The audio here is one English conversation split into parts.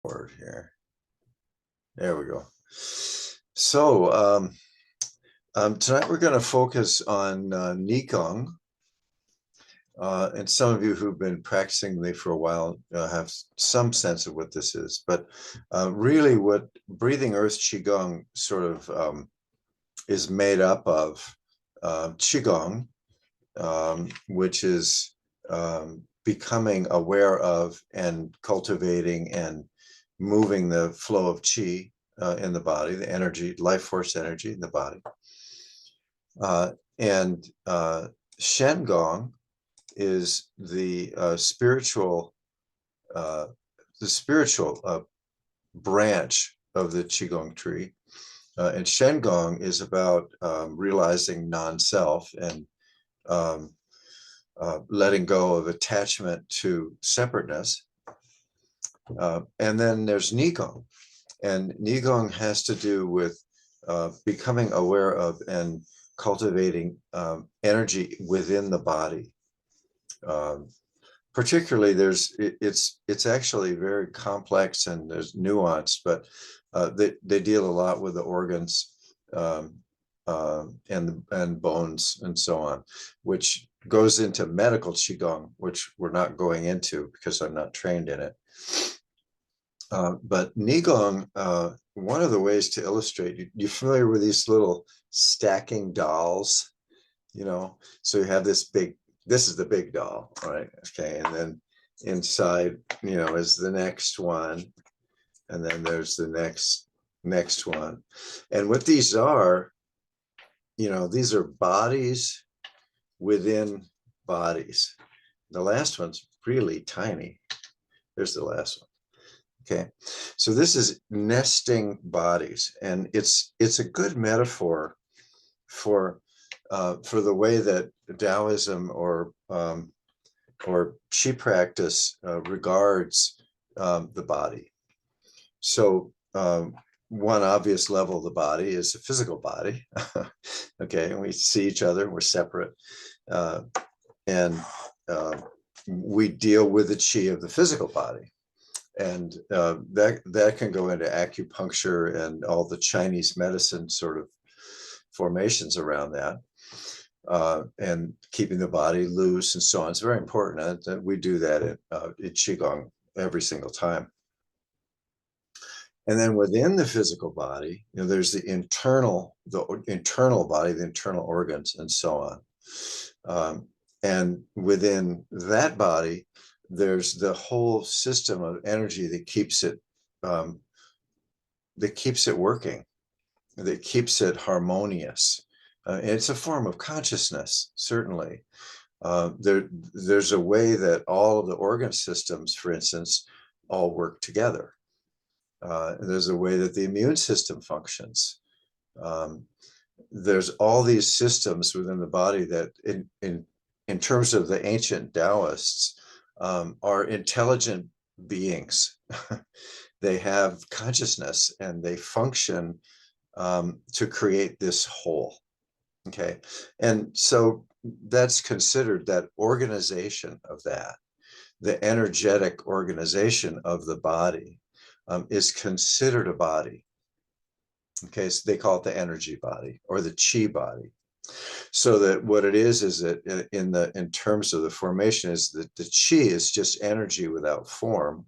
forward here. There we go. So tonight we're going to focus on Qigong. And some of you who've been practicing me for a while have some sense of what this is. But really what Breathing Earth Qigong sort of is made up of Qigong, which is becoming aware of and cultivating and moving the flow of qi in the body, the energy, life force energy in the body. And Shen Gong is the spiritual branch of the Qigong tree. And Shen Gong is about realizing non-self and letting go of attachment to separateness. And then there's Qigong. And Qigong has to do with becoming aware of and cultivating energy within the body. Particularly, it's actually very complex and there's nuance, but they deal a lot with the organs and bones and so on, which goes into medical Qigong, which we're not going into because I'm not trained in it. But Qigong, one of the ways to illustrate, you're familiar with these little stacking dolls, you know, so you have this is the big doll, right? Okay, and then inside, you know, is the next one, and then there's the next one. And what these are, you know, these are bodies within bodies. The last one's really tiny. There's the last one. Okay, so this is nesting bodies, and it's a good metaphor for the way that Taoism or Qi practice regards the body. So one obvious level of the body is the physical body. Okay, and we see each other, we're separate, and we deal with the Qi of the physical body. And that can go into acupuncture and all the Chinese medicine sort of formations around that, and keeping the body loose and so on. It's very important that we do that in Qigong every single time. And then within the physical body, you know, there's the internal body, the internal organs, and so on. And within that body, there's the whole system of energy that keeps it working, that keeps it harmonious. And it's a form of consciousness, certainly. There's a way that all of the organ systems, for instance, all work together. There's a way that the immune system functions. There's all these systems within the body that in terms of the ancient Taoists, are intelligent beings. They have consciousness and they function to create this whole. Okay, and so that's considered, that organization of that, the energetic organization of the body, is considered a body. Okay, so they call it the energy body or the Qi body. So that what it is that in terms of the formation is that the Qi is just energy without form,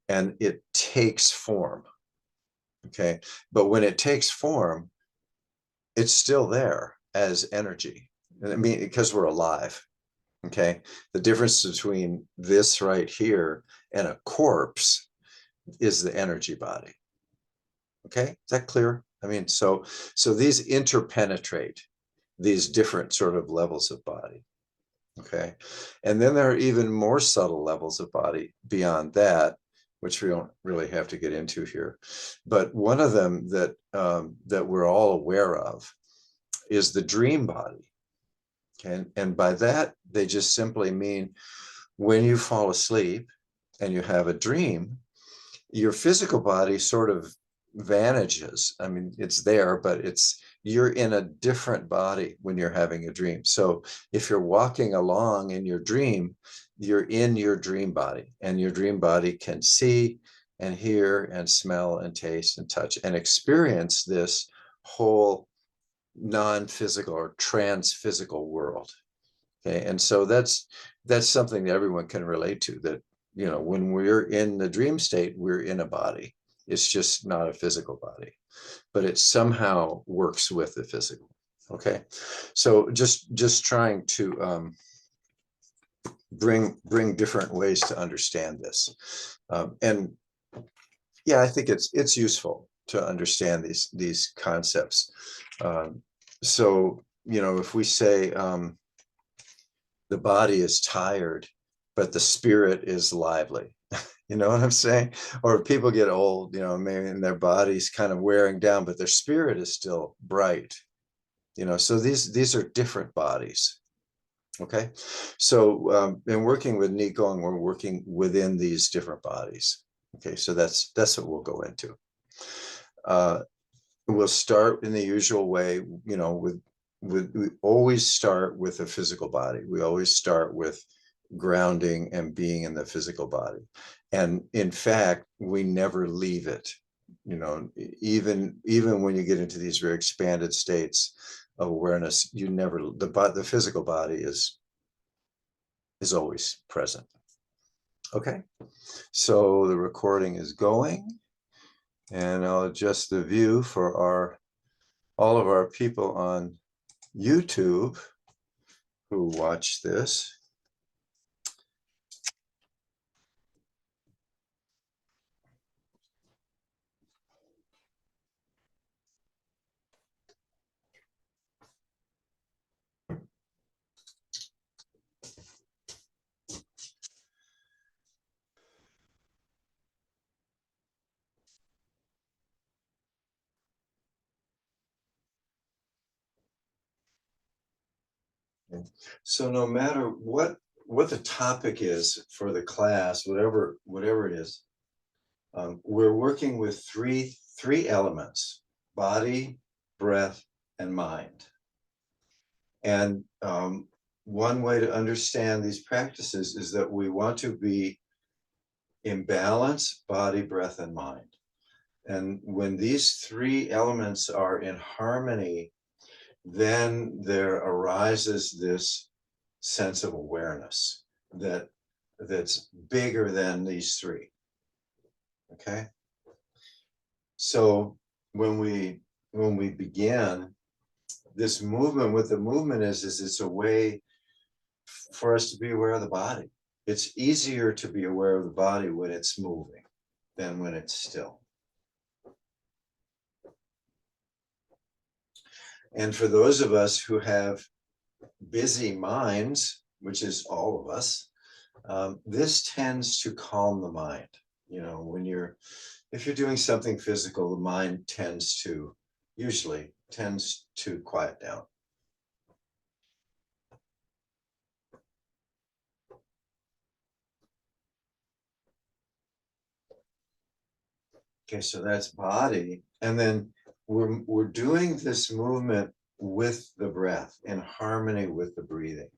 and it takes form. Okay, but when it takes form, it's still there as energy. I mean, because we're alive. Okay, the difference between this right here and a corpse is the energy body. Okay, is that clear? I mean, so these interpenetrate these different sort of levels of body. Okay, and then there are even more subtle levels of body beyond that, which we don't really have to get into here. But one of them that that we're all aware of is the dream body. Okay, and by that they just simply mean when you fall asleep and you have a dream, your physical body sort of vanishes. I mean, it's there, but you're in a different body when you're having a dream. So if you're walking along in your dream, you're in your dream body, and your dream body can see, and hear and smell and taste and touch and experience this whole non-physical or trans-physical world. Okay, and so that's something that everyone can relate to, that, you know, when we're in the dream state, we're in a body. It's just not a physical body, but it somehow works with the physical. Okay, so just trying to bring different ways to understand this, and yeah, I think it's useful to understand these concepts. So, you know, if we say the body is tired, but the spirit is lively, you know what I'm saying? Or people get old, you know, maybe and their body's kind of wearing down, but their spirit is still bright, you know. So these are different bodies. Okay, so in working with Qigong, we're working within these different bodies. Okay, so that's what we'll go into. We'll start in the usual way, you know, with we always start with a physical body. We always start with grounding and being in the physical body. And in fact, we never leave it. You know, even when you get into these very expanded states of awareness, you never, the physical body is always present. Okay, so the recording is going, and I'll adjust the view for all of our people on YouTube who watch this. So no matter what the topic is for the class, whatever it is, we're working with three elements: body, breath, and mind. And one way to understand these practices is that we want to be in balance, body, breath, and mind. And when these three elements are in harmony, then there arises this sense of awareness that's bigger than these three. Okay, so when we begin this movement, what the movement is it's a way for us to be aware of the body. It's easier to be aware of the body when it's moving than when it's still. And for those of us who have busy minds, which is all of us, this tends to calm the mind. You know, if you're doing something physical, the mind usually tends to quiet down. Okay, so that's body. And then we're doing this movement with the breath, in harmony with the breathing.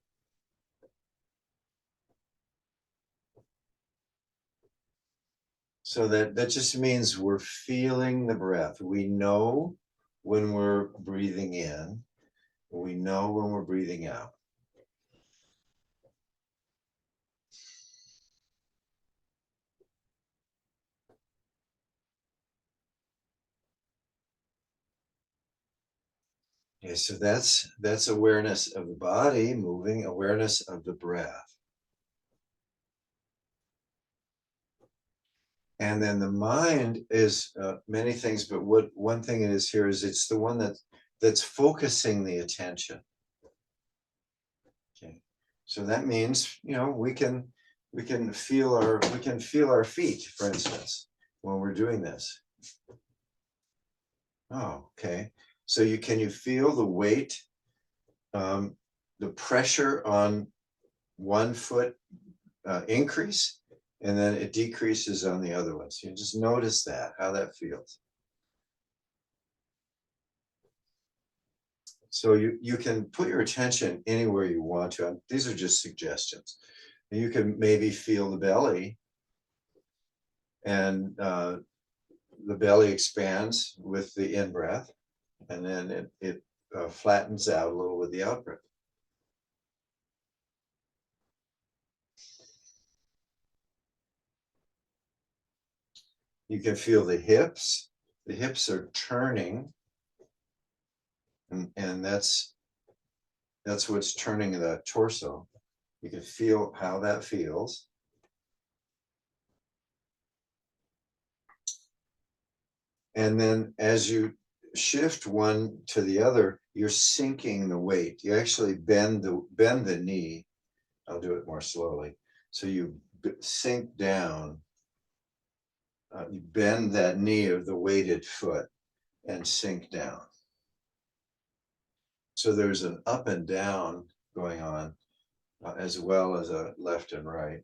So that just means we're feeling the breath. We know when we're breathing in, we know when we're breathing out. Okay, so that's awareness of the body moving, awareness of the breath. And then the mind is many things, but one thing it is here is it's the one that's focusing the attention. Okay, so that means, you know, we can feel our feet, for instance, when we're doing this. Oh, okay. So can you feel the weight, the pressure on one foot increase, and then it decreases on the other one. So you just notice how that feels. So you can put your attention anywhere you want to. These are just suggestions. You can maybe feel the belly, And the belly expands with the in-breath, and then it flattens out a little with the out-breath. You can feel the hips. The hips are turning, and that's what's turning the torso. You can feel how that feels. And then as you shift one to the other, you're sinking the weight. You actually bend the knee. I'll do it more slowly. So you sink down, you bend that knee of the weighted foot and sink down. So there's an up and down going on, as well as a left and right.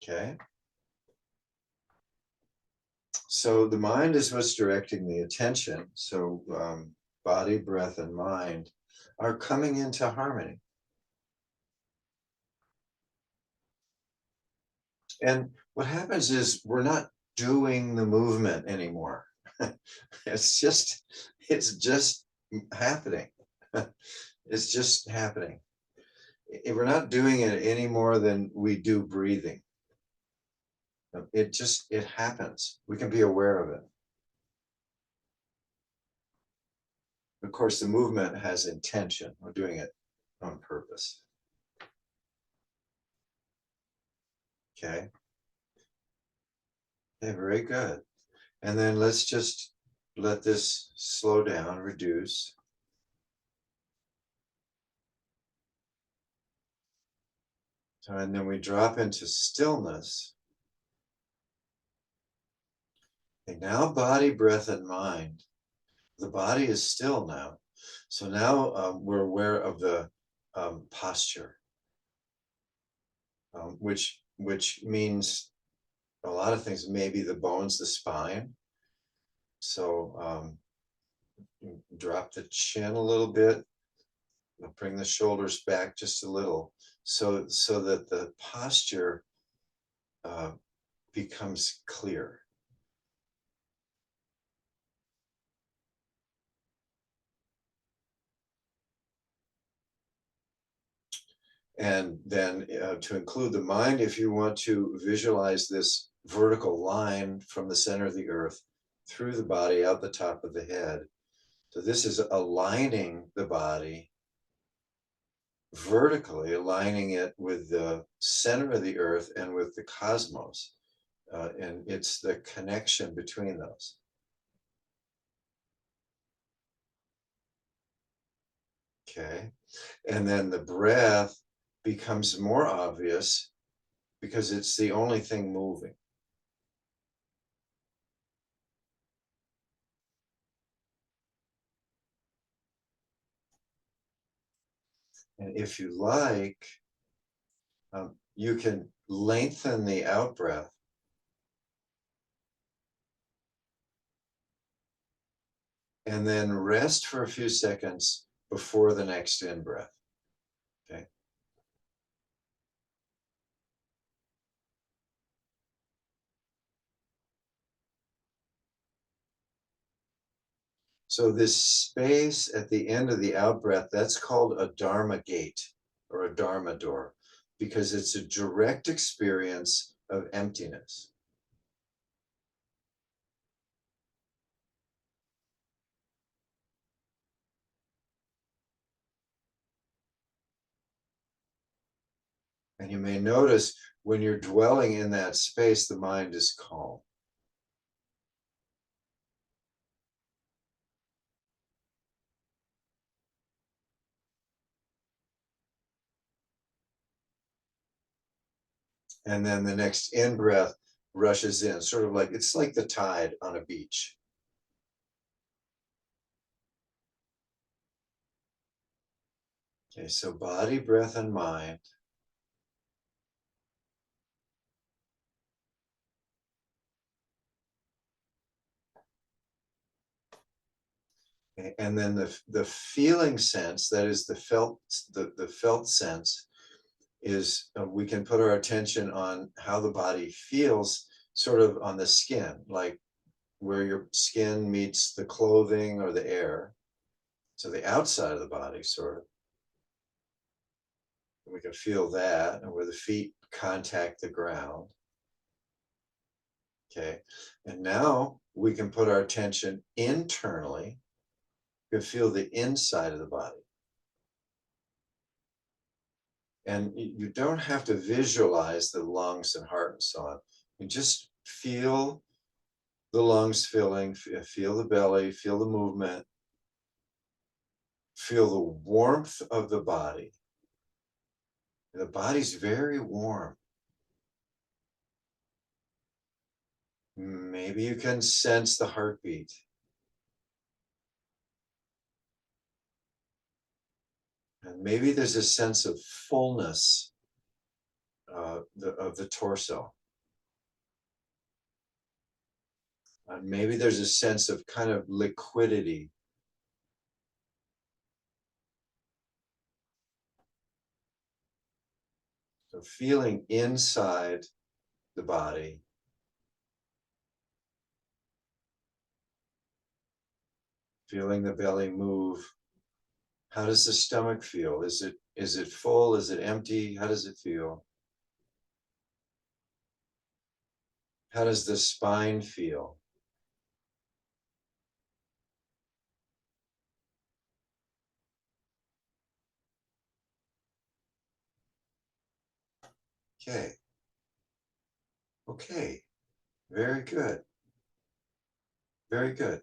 Okay. So the mind is what's directing the attention. So body, breath, and mind are coming into harmony. And what happens is we're not doing the movement anymore. it's just happening. It's just happening. We're not doing it any more than we do breathing. It happens. We can be aware of it. Of course, the movement has intention. We're doing it on purpose. Okay. Okay, very good. And then let's just let this slow down, reduce. So, and then we drop into stillness. And now body, breath, and mind. The body is still now. So now we're aware of the posture, which means a lot of things, maybe the bones, the spine. So drop the chin a little bit, bring the shoulders back just a little, so that the posture becomes clear. And then to include the mind, if you want to visualize this vertical line from the center of the earth through the body out the top of the head. So this is aligning the body vertically, aligning it with the center of the earth and with the cosmos. And it's the connection between those. Okay. And then the breath becomes more obvious because it's the only thing moving. And if you like, you can lengthen the out breath and then rest for a few seconds before the next in breath. Okay. So this space at the end of the out breath, that's called a Dharma gate or a Dharma door, because it's a direct experience of emptiness. And you may notice when you're dwelling in that space, the mind is calm. And then the next in breath rushes in, sort of like, it's like the tide on a beach. Okay, so body, breath, and mind. Okay, and then the feeling sense, that is the felt sense, is we can put our attention on how the body feels, sort of on the skin, like where your skin meets the clothing or the air. So the outside of the body, sort of. We can feel that, and where the feet contact the ground. Okay. And now we can put our attention internally. You can feel the inside of the body. And you don't have to visualize the lungs and heart and so on. You just feel the lungs filling, feel the belly, feel the movement, feel the warmth of the body. The body's very warm. Maybe you can sense the heartbeat. And maybe there's a sense of fullness of the torso. And maybe there's a sense of kind of liquidity. So feeling inside the body, feeling the belly move. How does the stomach feel? Is it full? Is it empty? How does it feel? How does the spine feel? Okay. Okay. Very good. Very good.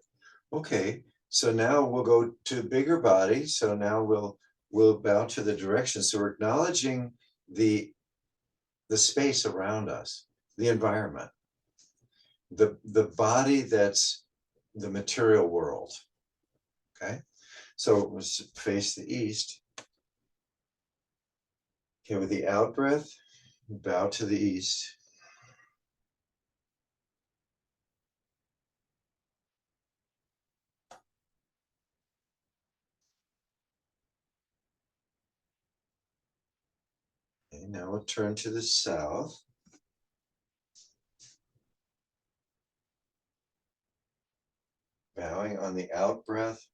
Okay. So now we'll go to bigger body. So now we'll bow to the direction. So we're acknowledging the space around us, the environment, the body that's the material world. Okay. So let's face the east. Okay, with the out breath, bow to the east. Okay, now we'll turn to the south. Bowing on the out breath.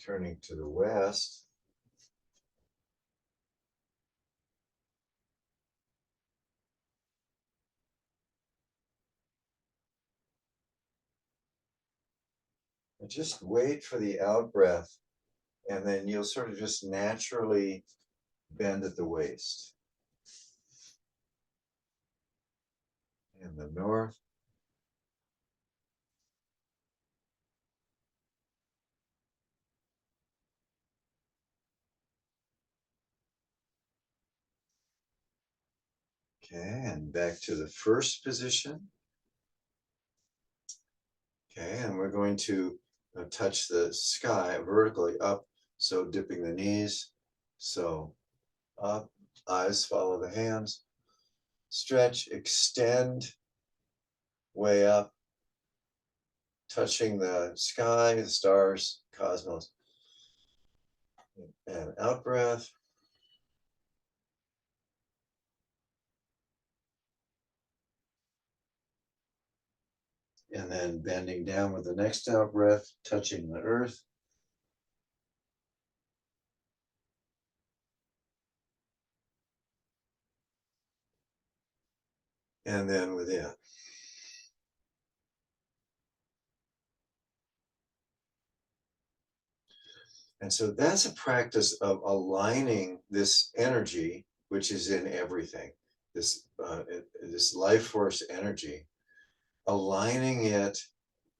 Turning to the west. And just wait for the out breath, and then you'll sort of just naturally bend at the waist. In the north. Okay, and back to the first position. Okay, and we're going to touch the sky vertically up, so dipping the knees. So up, eyes follow the hands. Stretch, extend, way up, touching the sky, the stars, cosmos. And out breath. And then bending down with the next out breath, touching the earth. And then within. And so that's a practice of aligning this energy, which is in everything, this life force energy, aligning it,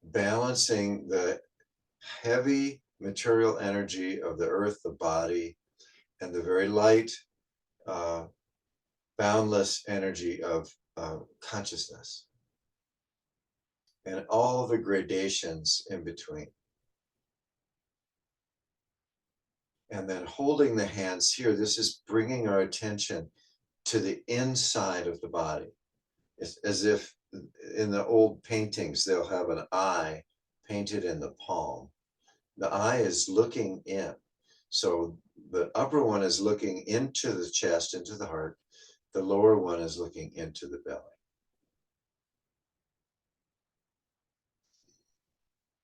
balancing the heavy material energy of the earth, the body, and the very light, boundless energy of consciousness, and all the gradations in between. And then holding the hands here, this is bringing our attention to the inside of the body. It's as if in the old paintings, they'll have an eye painted in the palm. The eye is looking in. So the upper one is looking into the chest, into the heart. The lower one is looking into the belly.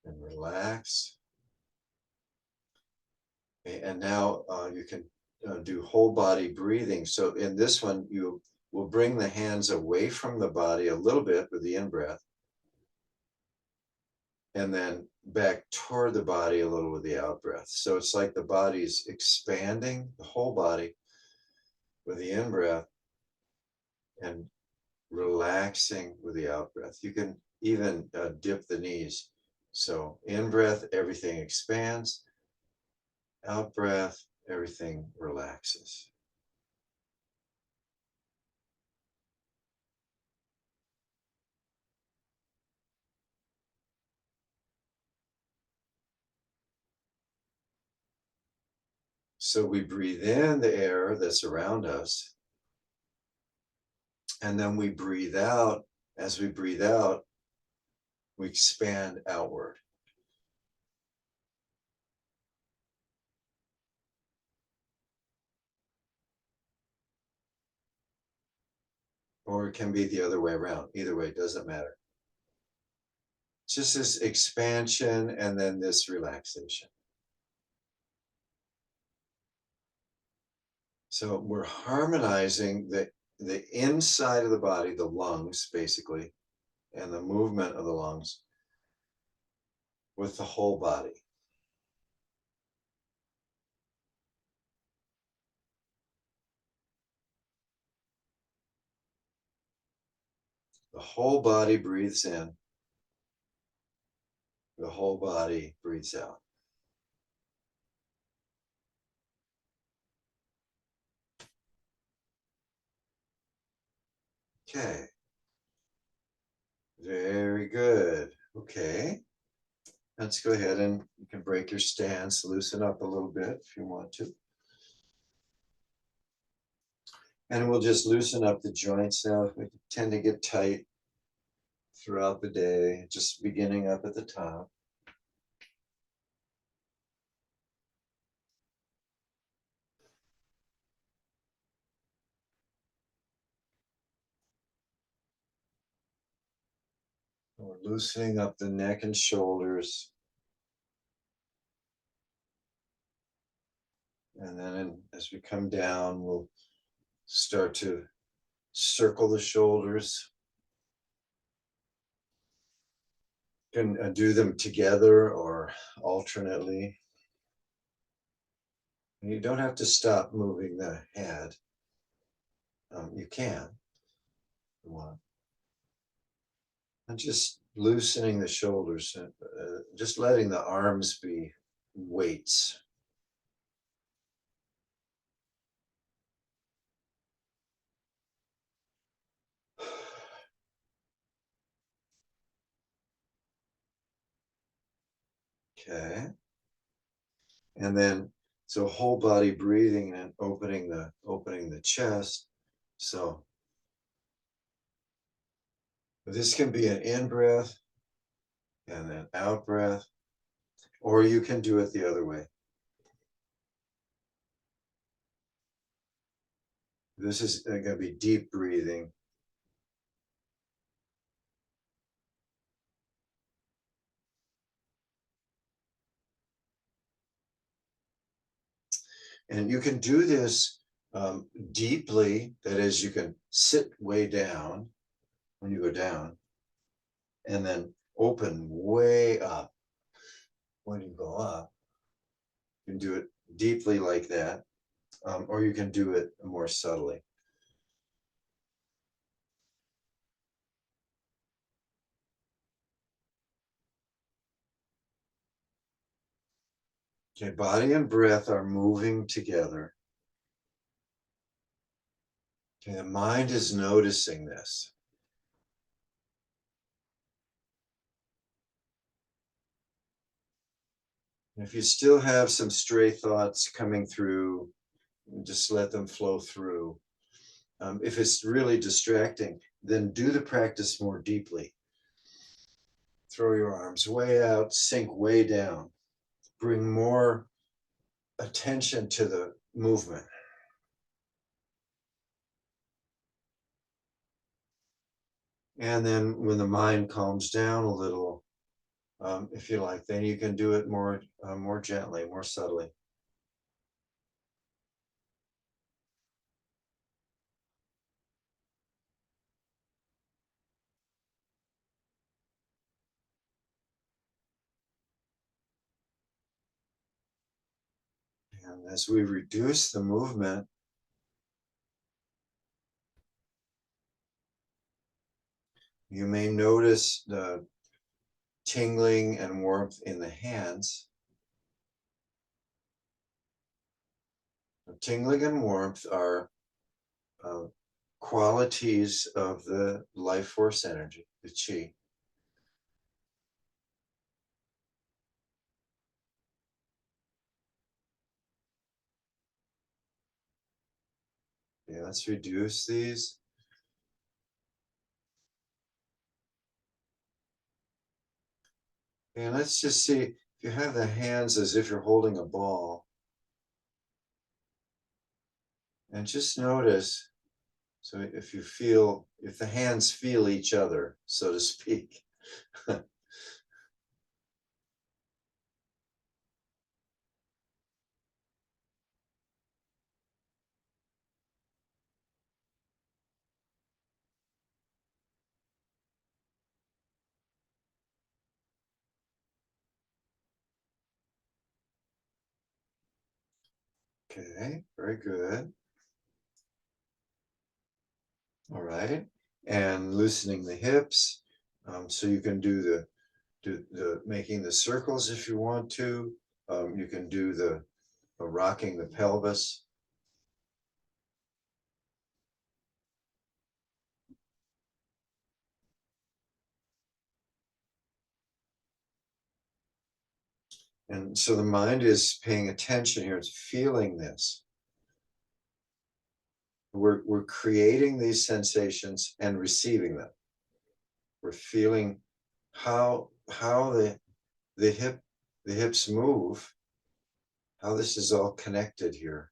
And relax. Okay, and now you can do whole body breathing. So in this one, you will bring the hands away from the body a little bit with the in-breath, and then back toward the body a little with the out-breath. So it's like the body's expanding, the whole body with the in-breath, and relaxing with the out-breath. You can even dip the knees. So in-breath, everything expands. Out-breath, everything relaxes. So we breathe in the air that's around us, and then we breathe out. As we breathe out, we expand outward. Or it can be the other way around. Either way, it doesn't matter. Just this expansion and then this relaxation. So we're harmonizing the inside of the body, the lungs, basically, and the movement of the lungs with the whole body. The whole body breathes in. The whole body breathes out. Okay. Very good. Okay. Let's go ahead and you can break your stance, loosen up a little bit if you want to. And we'll just loosen up the joints now. We tend to get tight throughout the day, just beginning up at the top. We're loosening up the neck and shoulders. And then as we come down, we'll start to circle the shoulders. You can do them together or alternately. You don't have to stop moving the head. You can, if you want. And just loosening the shoulders, just letting the arms be weights. Okay. And then, so whole body breathing and opening the chest. So this can be an in breath and then out breath, or you can do it the other way. This is going to be deep breathing. And you can do this deeply. That is, you can sit way down when you go down, and then open way up when you go up. You can do it deeply like that, or you can do it more subtly. Okay, body and breath are moving together. Okay, the mind is noticing this. If you still have some stray thoughts coming through, just let them flow through. If it's really distracting, then do the practice more deeply. Throw your arms way out, sink way down. Bring more attention to the movement. And then when the mind calms down a little, if you like, then you can do it more gently, more subtly. And as we reduce the movement, you may notice the tingling and warmth in the hands. Tingling and warmth are uh, qualities of the life force energy, the chi. Okay, let's reduce these. And let's just see, if you have the hands as if you're holding a ball, and just notice, so if the hands feel each other, so to speak. Okay, very good. All right, and loosening the hips, so you can do the making the circles if you want to. You can do the rocking the pelvis. And so the mind is paying attention here. It's feeling this. We're creating these sensations and receiving them. We're feeling how the hips move, how this is all connected here.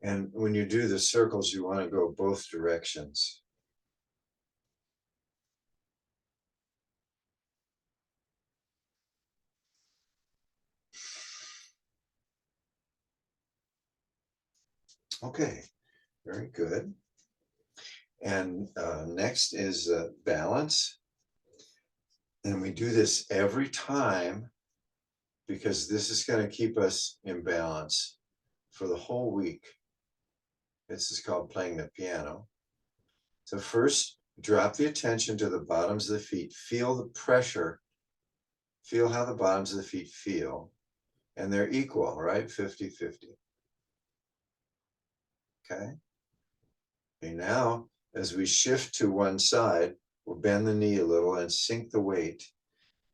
And when you do the circles, you want to go both directions. Okay, very good. And next is balance. And we do this every time because this is going to keep us in balance for the whole week. This is called playing the piano. So first, drop the attention to the bottoms of the feet. Feel the pressure. Feel how the bottoms of the feet feel. And they're equal, right? 50-50. Okay. Okay, now, as we shift to one side, we'll bend the knee a little and sink the weight.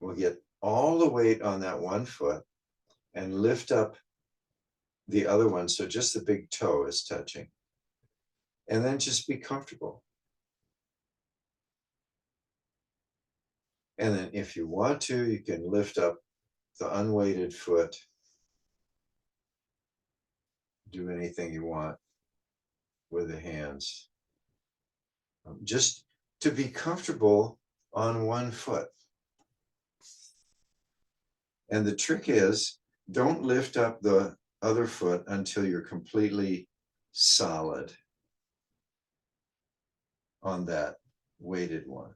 We'll get all the weight on that one foot and lift up the other one, so just the big toe is touching. And then just be comfortable. And then if you want to, you can lift up the unweighted foot. Do anything you want with the hands. Just to be comfortable on one foot. And the trick is, don't lift up the other foot until you're completely solid on that weighted one.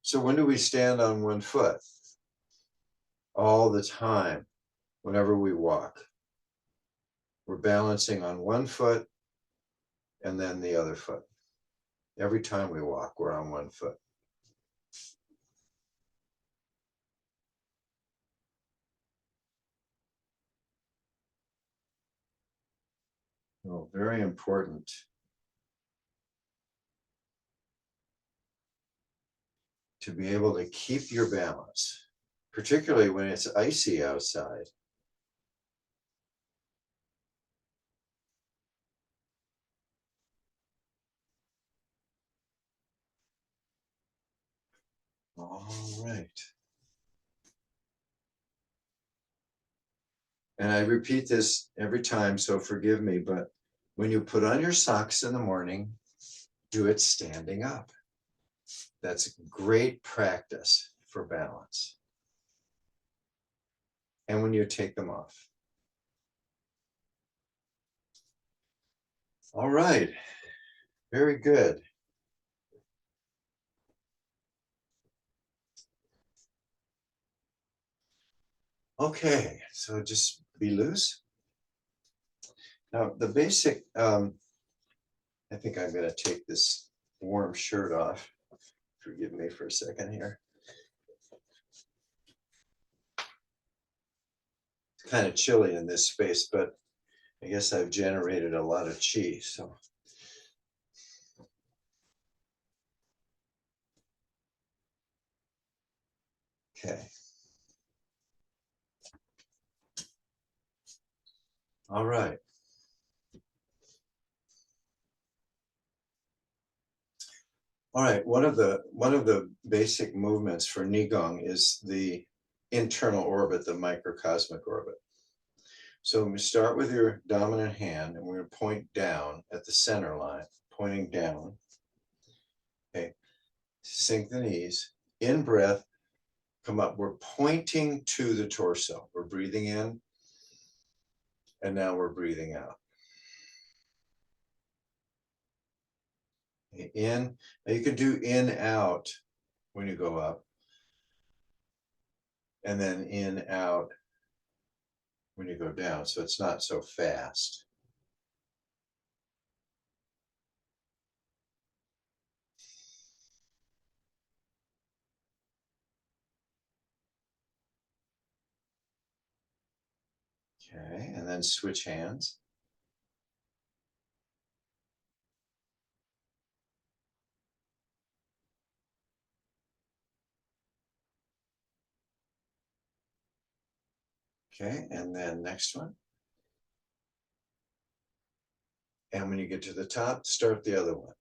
So when do we stand on one foot? All the time, whenever we walk. We're balancing on one foot and then the other foot. Every time we walk, we're on one foot. Oh, very important. to be able to keep your balance, particularly when it's icy outside. All right. And I repeat this every time, so forgive me, but when you put on your socks in the morning, do it standing up. That's great practice for balance. And when you take them off. All right, very good. Okay, so just be loose. Now, the basic, I think I'm going to take this warm shirt off. Forgive me for a second here. It's kind of chilly in this space, but I guess I've generated a lot of chi. So, okay. All right. All right, one of the basic movements for Qigong is the internal orbit, the microcosmic orbit. So we start with your dominant hand and we're going to point down at the center line, pointing down. Okay, sink the knees, in breath, come up. We're pointing to the torso. We're breathing in and now we're breathing out. Okay, in, now you can do in, out when you go up, and then in, out when you go down, so it's not so fast. Okay, and then switch hands. Okay, and then next one. And when you get to the top, start the other one.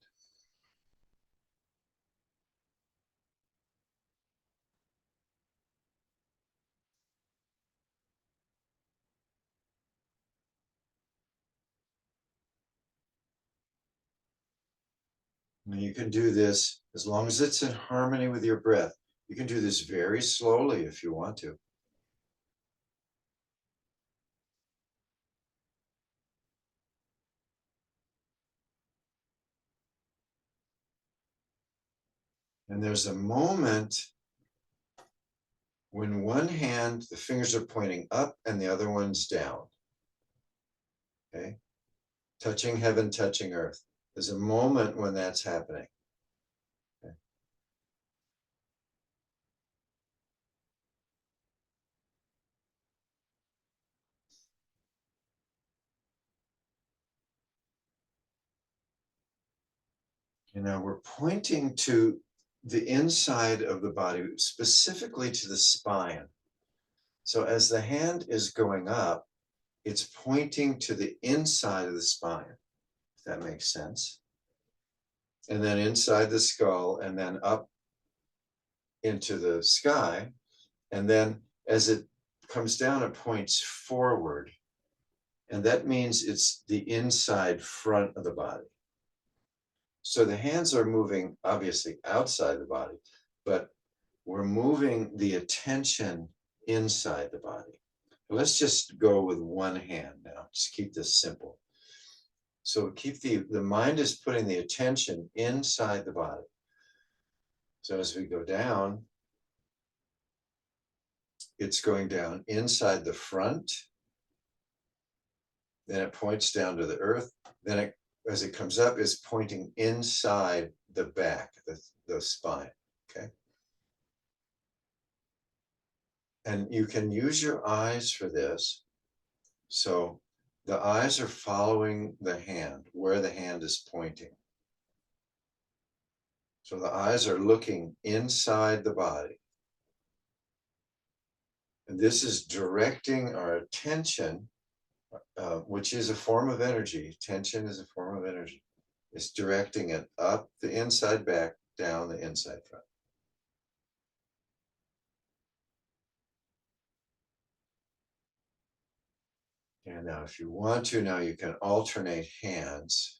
And you can do this as long as it's in harmony with your breath. You can do this very slowly if you want to. And there's a moment when one hand, the fingers are pointing up and the other one's down. Okay, touching heaven, touching earth. There's a moment when that's happening. Okay. And now we're pointing to the inside of the body, specifically to the spine. So as the hand is going up, it's pointing to the inside of the spine, if that makes sense. And then inside the skull, and then up into the sky. And then as it comes down, it points forward. And that means it's the inside front of the body. So the hands are moving obviously outside the body, but we're moving the attention inside the body. Let's just go with one hand now. Just keep this simple. So keep the mind is putting the attention inside the body. So as we go down, it's going down inside the front. Then it points down to the earth. Then it, as it comes up, is pointing inside the back, the spine. Okay. And you can use your eyes for this. So the eyes are following the hand, where the hand is pointing. So the eyes are looking inside the body. And this is directing our attention, which is a form of energy. Tension is a form of energy. It's directing it up the inside back, down the inside front. And now if you want to, now you can alternate hands.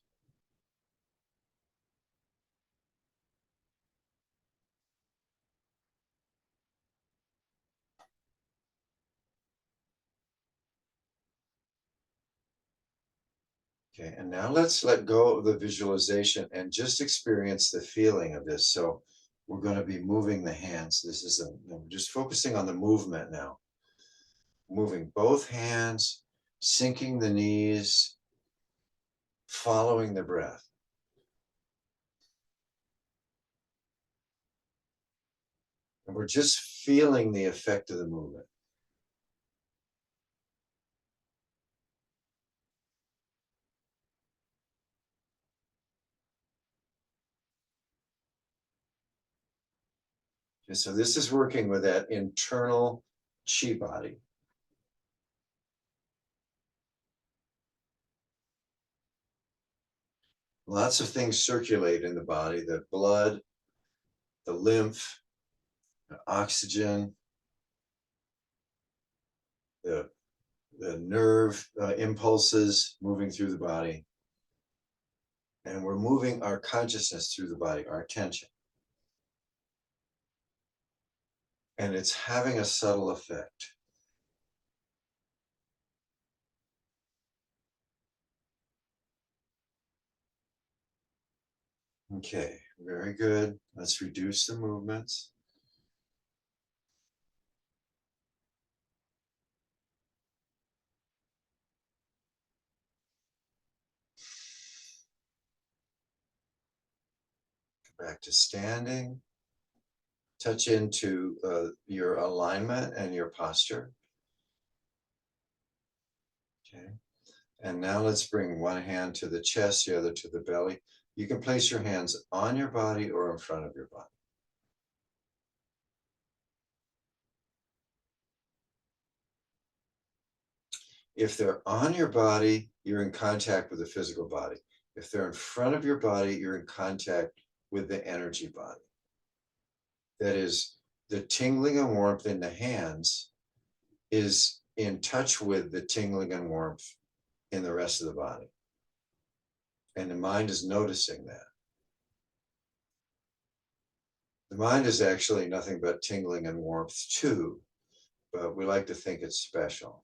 Okay, and now let's let go of the visualization and just experience the feeling of this. So we're going to be moving the hands. This is just focusing on the movement now. Moving both hands, sinking the knees, following the breath. And we're just feeling the effect of the movement. And so this is working with that internal chi body. Lots of things circulate in the body, the blood, the lymph, the oxygen, the nerve impulses moving through the body. And we're moving our consciousness through the body, our attention. And it's having a subtle effect. Okay, very good. Let's reduce the movements. Back to standing. Touch into your alignment and your posture. Okay. And now let's bring one hand to the chest, the other to the belly. You can place your hands on your body or in front of your body. If they're on your body, you're in contact with the physical body. If they're in front of your body, you're in contact with the energy body. That is, the tingling and warmth in the hands is in touch with the tingling and warmth in the rest of the body. And the mind is noticing that. The mind is actually nothing but tingling and warmth too, but we like to think it's special.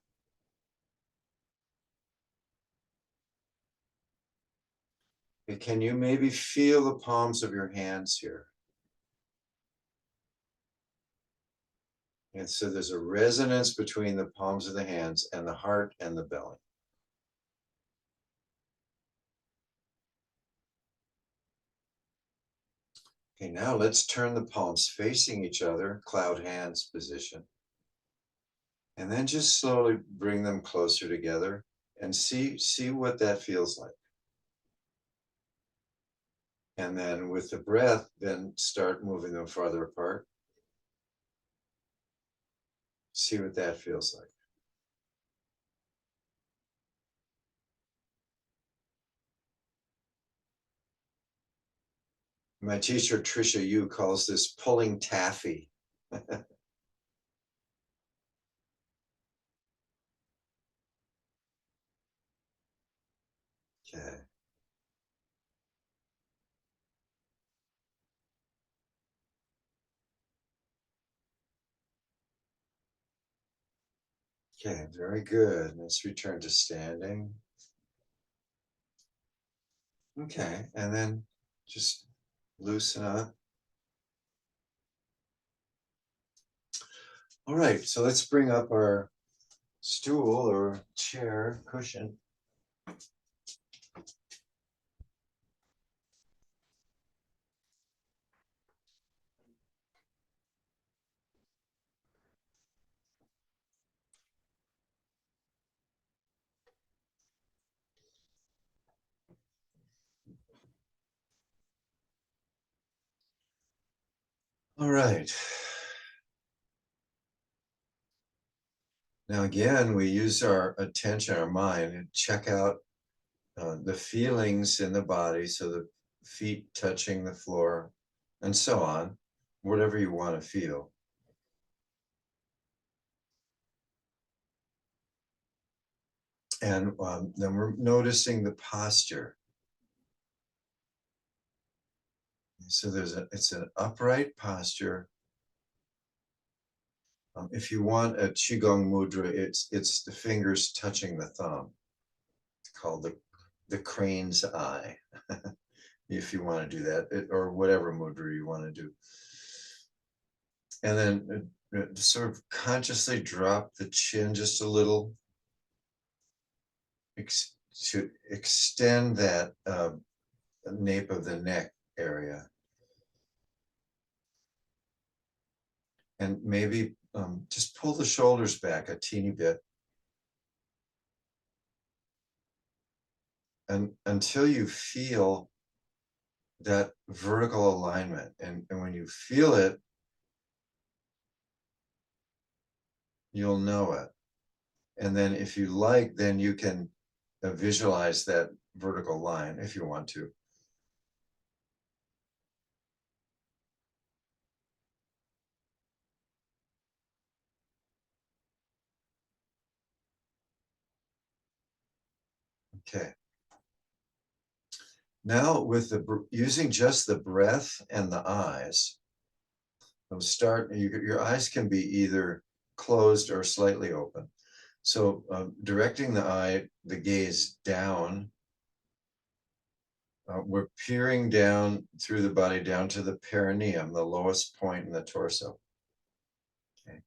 And can you maybe feel the palms of your hands here? And so there's a resonance between the palms of the hands and the heart and the belly. Okay, now let's turn the palms facing each other, cloud hands position. And then just slowly bring them closer together and see what that feels like. And then with the breath, then start moving them farther apart. See what that feels like. My teacher, Trisha Yu, calls this pulling taffy. Okay. Okay, very good. Let's return to standing. Okay, and then just loosen up. All right, so let's bring up our stool or chair cushion. All right. Now, again, we use our attention, our mind, and check out the feelings in the body. So the feet touching the floor and so on, whatever you want to feel. And then we're noticing the posture. So it's an upright posture. If you want a Qigong mudra, it's the fingers touching the thumb. It's called the crane's eye. If you want to do that, or whatever mudra you want to do. And then sort of consciously drop the chin just a little to extend that nape of the neck area. And maybe just pull the shoulders back a teeny bit. And until you feel that vertical alignment. And when you feel it, you'll know it. And then if you like, then you can visualize that vertical line if you want to. Okay. Now with using just the breath and the eyes, we'll start, your eyes can be either closed or slightly open. So directing the gaze down, we're peering down through the body down to the perineum, the lowest point in the torso. Okay.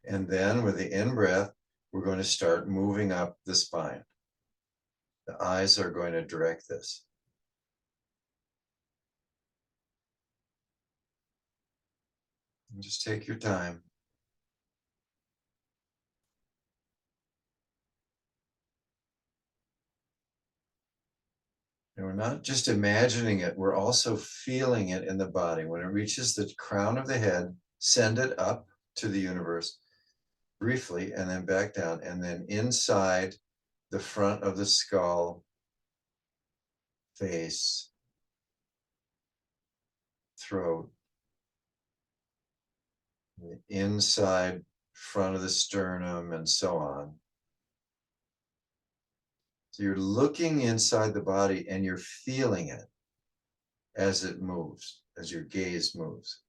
And then with the in-breath, we're going to start moving up the spine. The eyes are going to direct this. And just take your time. And we're not just imagining it, we're also feeling it in the body. When it reaches the crown of the head, send it up to the universe briefly and then back down. And then inside the front of the skull, face, throat, the inside front of the sternum, and so on. So you're looking inside the body and you're feeling it as it moves, as your gaze moves.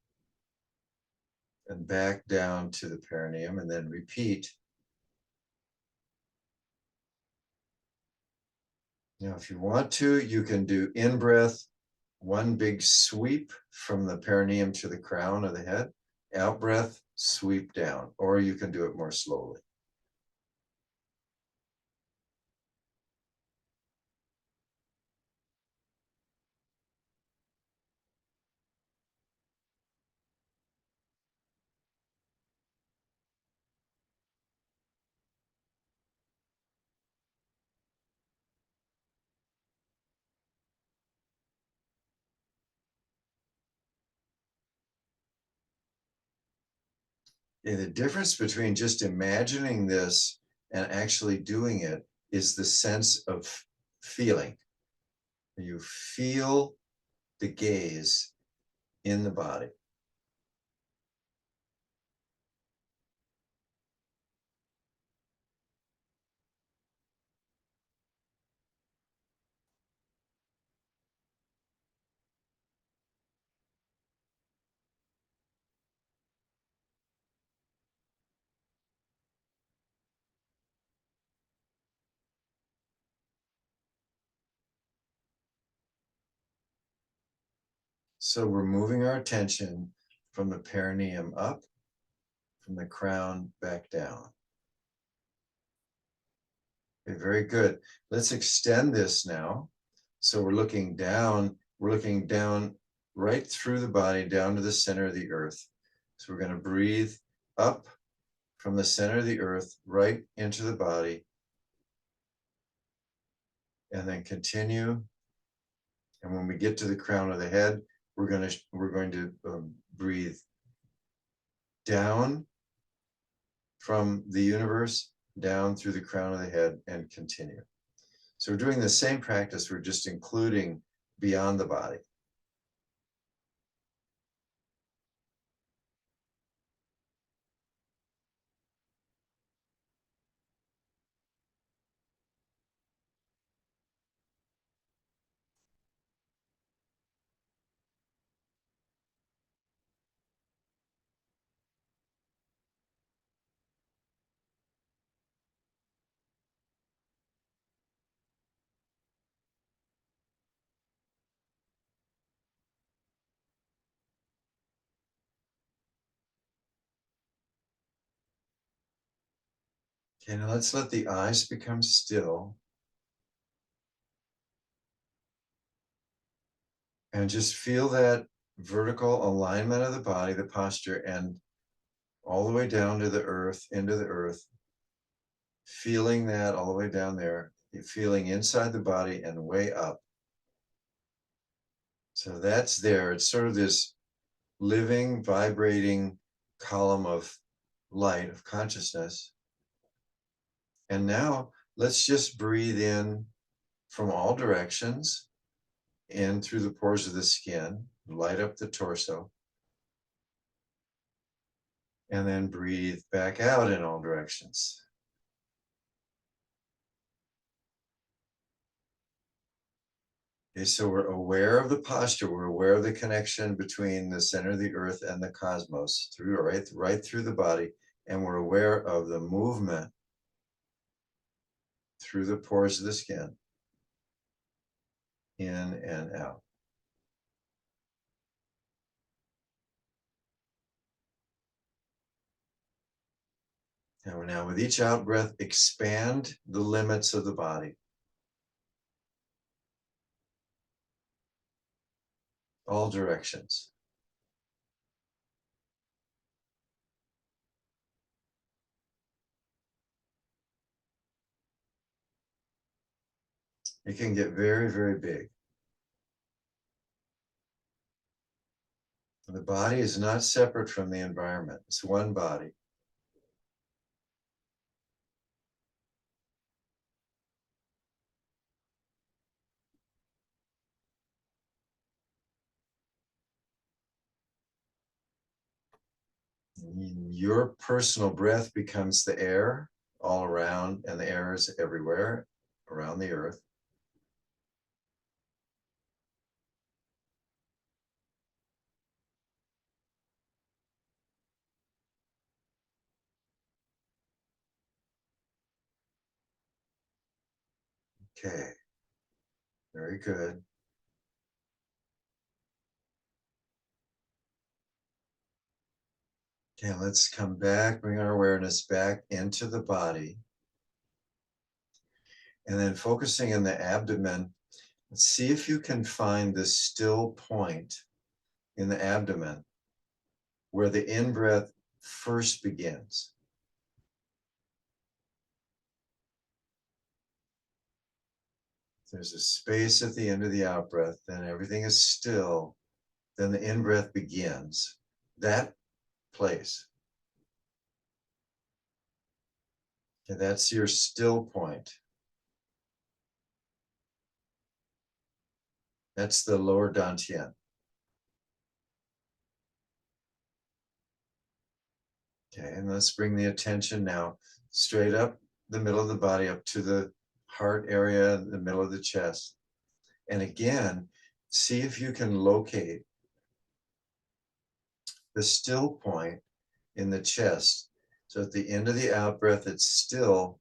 And back down to the perineum, and then repeat. Now, if you want to, you can do in-breath, one big sweep from the perineum to the crown of the head, out-breath, sweep down, or you can do it more slowly. And the difference between just imagining this and actually doing it is the sense of feeling. You feel the gaze in the body. So we're moving our attention from the perineum up, from the crown back down. Okay, very good. Let's extend this now. So we're looking down right through the body, down to the center of the earth. So we're going to breathe up from the center of the earth, right into the body, and then continue. And when we get to the crown of the head, we're going to breathe down from the universe, down through the crown of the head, and continue. So we're doing the same practice, we're just including beyond the body. Okay, now let's let the eyes become still. And just feel that vertical alignment of the body, the posture, and all the way down to the earth, into the earth. Feeling that all the way down there, feeling inside the body and way up. So that's there. It's sort of this living, vibrating column of light, of consciousness. And now let's just breathe in from all directions, in through the pores of the skin, light up the torso, and then breathe back out in all directions. Okay, so we're aware of the posture, we're aware of the connection between the center of the earth and the cosmos, through right through the body, and we're aware of the movement through the pores of the skin, in and out. And now with each out breath, expand the limits of the body. All directions. It can get very, very big. The body is not separate from the environment. It's one body. Your personal breath becomes the air all around, and the air is everywhere around the earth. Okay, very good. Okay, let's come back, bring our awareness back into the body. And then focusing in the abdomen, let's see if you can find this still point in the abdomen where the in-breath first begins. There's a space at the end of the out-breath, then everything is still, then the in-breath begins. That place. Okay, that's your still point. That's the lower dantian. Okay, and let's bring the attention now straight up the middle of the body, up to the heart area, the middle of the chest. And again, see if you can locate the still point in the chest. So at the end of the out breath, it's still.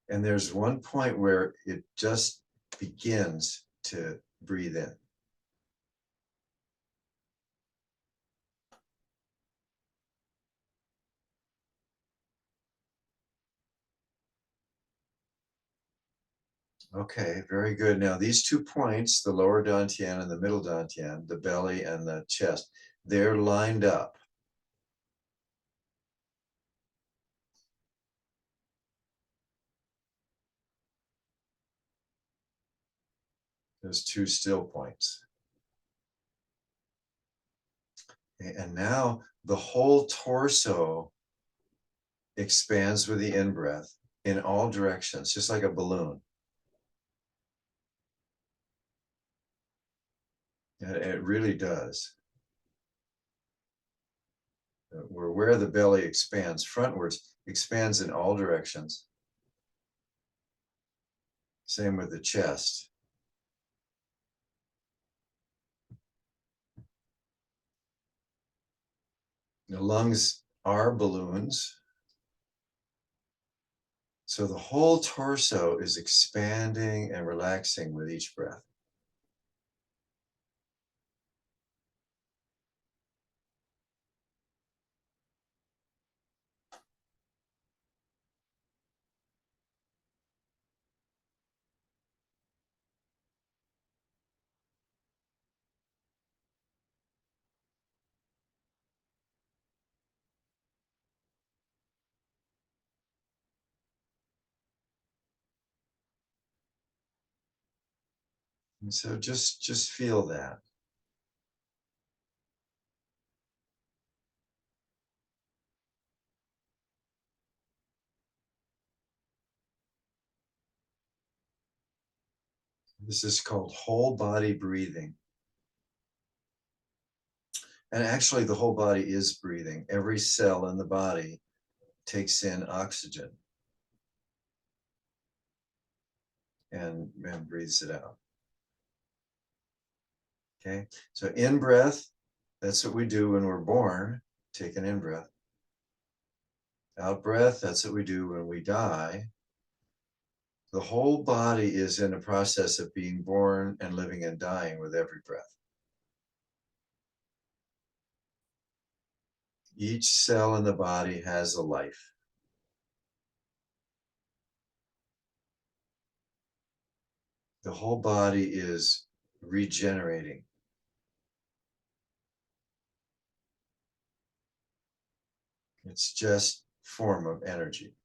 And there's one point where it just begins to breathe in. Okay, very good. Now these 2 points, the lower dantian and the middle dantian, the belly and the chest, they're lined up. Those 2 still points. Okay, and now the whole torso expands with the in-breath in all directions, just like a balloon. And it really does. Where the belly expands frontwards, expands in all directions. Same with the chest. The lungs are balloons. So the whole torso is expanding and relaxing with each breath. And so just feel that. This is called whole body breathing. And actually, the whole body is breathing. Every cell in the body takes in oxygen and breathes it out. Okay, so in breath, that's what we do when we're born, take an in breath. Out breath, that's what we do when we die. The whole body is in a process of being born and living and dying with every breath. Each cell in the body has a life. The whole body is regenerating. It's just form of energy.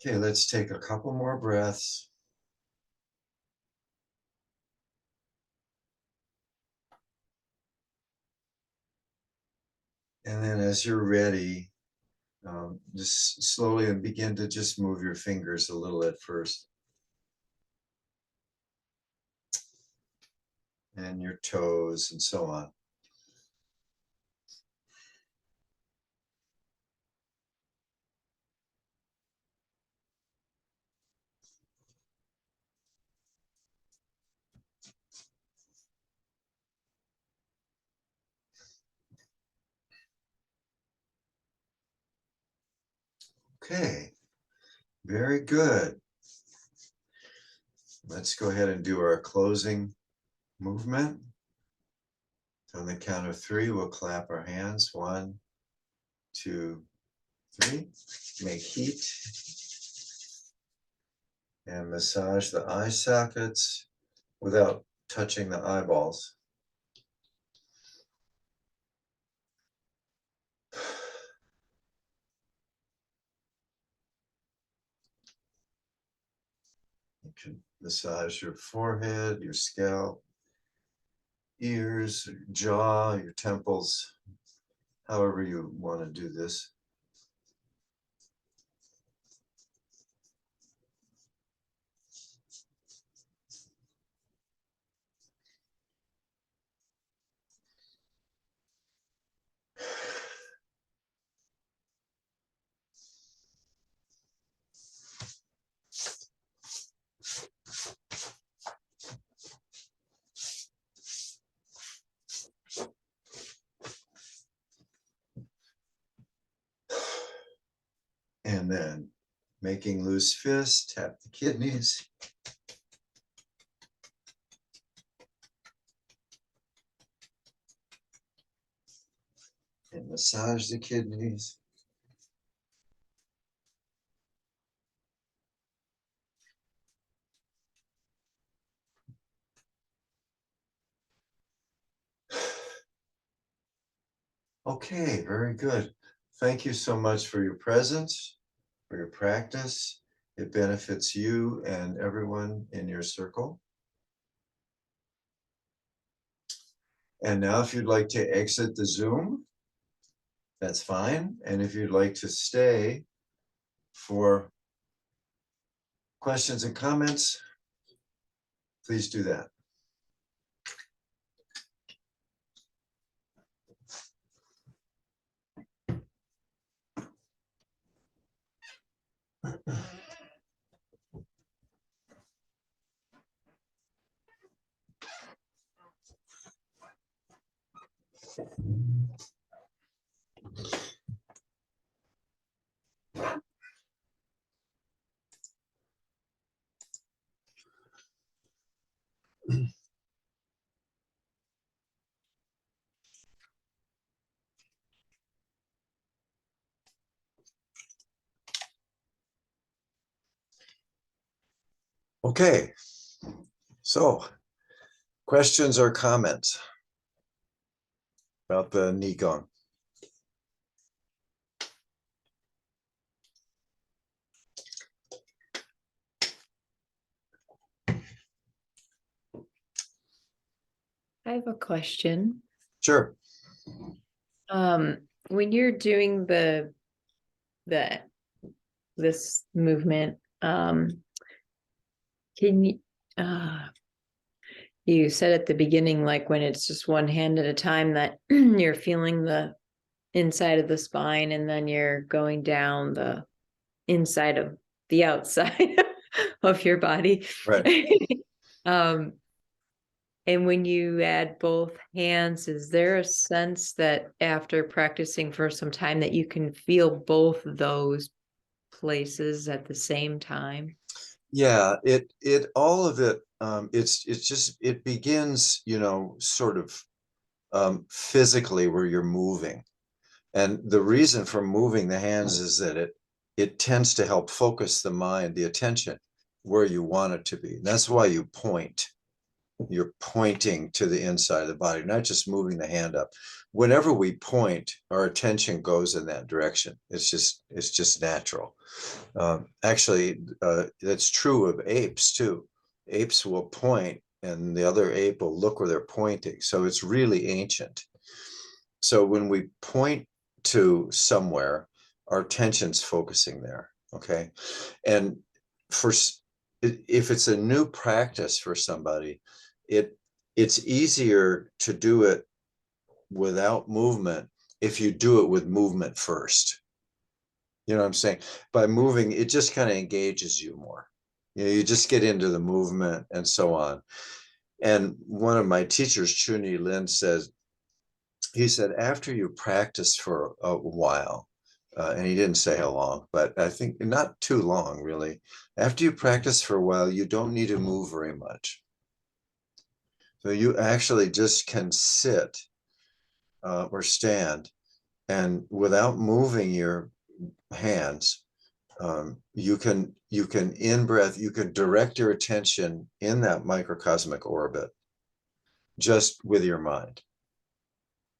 Okay, let's take a couple more breaths. And then as you're ready, just slowly and begin to just move your fingers a little at first. And your toes and so on. Okay, very good. Let's go ahead and do our closing movement. On the count of three, we'll clap our hands. 1, 2, 3. Make heat and massage the eye sockets without touching the eyeballs. You can massage your forehead, your scalp, ears, jaw, your temples, however you want to do this. And then making loose fists, tap the kidneys. And massage the kidneys. Okay, very good. Thank you so much for your presence. for your practice. It benefits you and everyone in your circle. And now if you'd like to exit the Zoom, that's fine. And if you'd like to stay for questions and comments, please do that. Okay, so questions or comments about the Qigong? I have a question. Sure. When you're doing this movement, can you said at the beginning, like when it's just one hand at a time, that you're feeling the inside of the spine, and then you're going down the inside of the outside of your body. Right. And when you add both hands, is there a sense that after practicing for some time that you can feel both those places at the same time? Yeah, it all of it, it's just, it begins, sort of physically where you're moving. And the reason for moving the hands is that it tends to help focus the mind, the attention, where you want it to be. That's why you point. You're pointing to the inside of the body, not just moving the hand up. Whenever we point, our attention goes in that direction. It's just natural. Actually, that's true of apes too. Apes will point and the other ape will look where they're pointing. So it's really ancient. So when we point to somewhere, our attention's focusing there. Okay. And for if it's a new practice for somebody, it's easier to do it without movement if you do it with movement first. You know what I'm saying? By moving, it just kind of engages you more. You just get into the movement and so on. And one of my teachers, Chuni Lin, says, he said, after you practice for a while, and he didn't say how long, but I think not too long, really. After you practice for a while, you don't need to move very much. So you actually just can sit or stand, and without moving your hands, you can in breath, you can direct your attention in that microcosmic orbit just with your mind.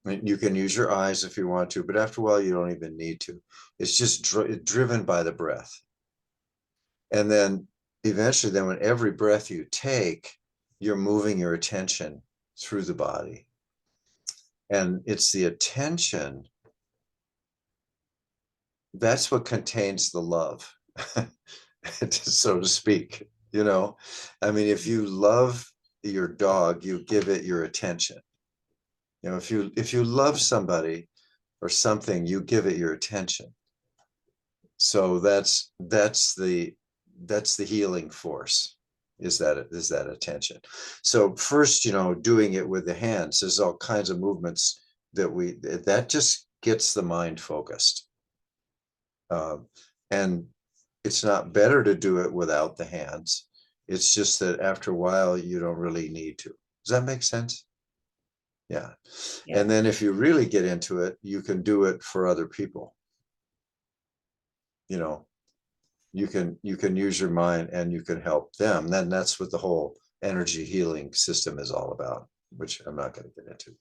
I mean, you can use your eyes if you want to, but after a while, you don't even need to. It's just driven by the breath. And then eventually, then when every breath you take, you're moving your attention through the body. And it's the attention, that's what contains the love, so to speak. I mean, if you love your dog, you give it your attention. If you love somebody or something, you give it your attention. So that's the healing force, is that attention. So first, doing it with the hands, there's all kinds of movements that just gets the mind focused. And it's not better to do it without the hands. It's just that after a while, you don't really need to. Does that make sense? Yeah. And then if you really get into it, you can do it for other people. You can use your mind and you can help them. Then that's what the whole energy healing system is all about, which I'm not going to get into,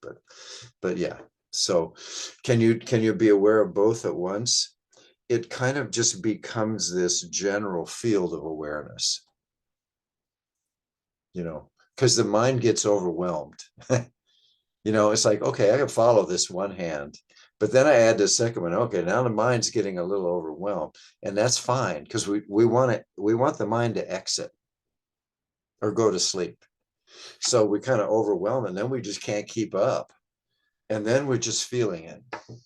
but yeah. So can you be aware of both at once? it kind of just becomes this general field of awareness, because the mind gets overwhelmed. It's like, okay, I can follow this one hand, but then I add the second one. Okay, now the mind's getting a little overwhelmed, and that's fine, because we want the mind to exit or go to sleep. So we kind of overwhelm, and then we just can't keep up, and then we're just feeling it. Does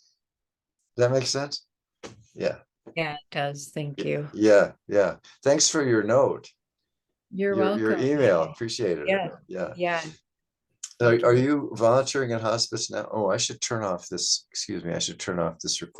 that make sense? Yeah. Yeah, it does. Thank you. Yeah. Yeah. Thanks for your note, You're your welcome. email. Appreciated it. Yeah. Yeah. Yeah. Are, Thank are you. you volunteering in hospice now? Oh, I should turn off this. Excuse me. I should turn off this recording.